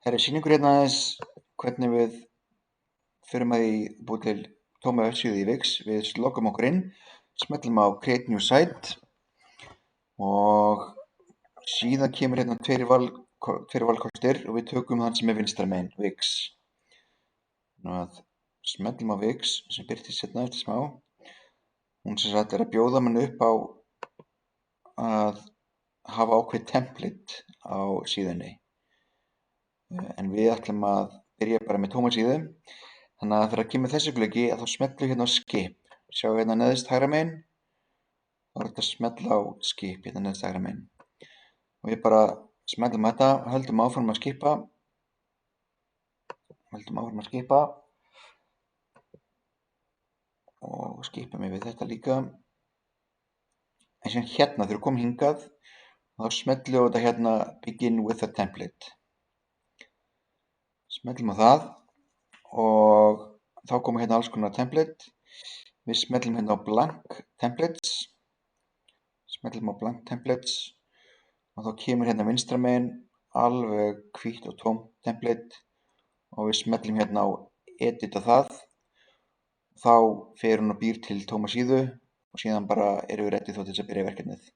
Sýningur hérna aðeins hvernig við förum að því búið til tóma vefsíðu í Wix. Við loggum okkur inn, smellum á Create New Site og síðan kemur hérna tveir valkostir og við tökum þann sem er vinstra megin, Wix. Nú að smellum á Wix sem birtist hérna eftir smá. Hún sem sagt er að bjóða mann upp á að hafa ákveðið template á síðunni. En við ætlum að byrja bara með tóma síðu. Þannig að þegar kemur þessi gluggi að þá smellum hérna á skip. Sjáum hérna neðst hægra megin. Þá er þetta að smella á skip hérna neðst hægra megin. Og við bara smellum þetta, höldum áfram að skipa. Og skipum yfir þetta líka. En síðan hérna þegar við komum hingað, þá smellum við þetta hérna Begin with a template. Smellum á það og þá koma hérna alls konar template. Við smellum hérna á blank templates. Smellum á blank templates og þá kemur hérna vinstra megin alveg hvítt og tóm template og við smellum hérna á edita það. Þá fer hún og býr til tóma síðu og síðan bara erum við ready til að byrja verkefnið.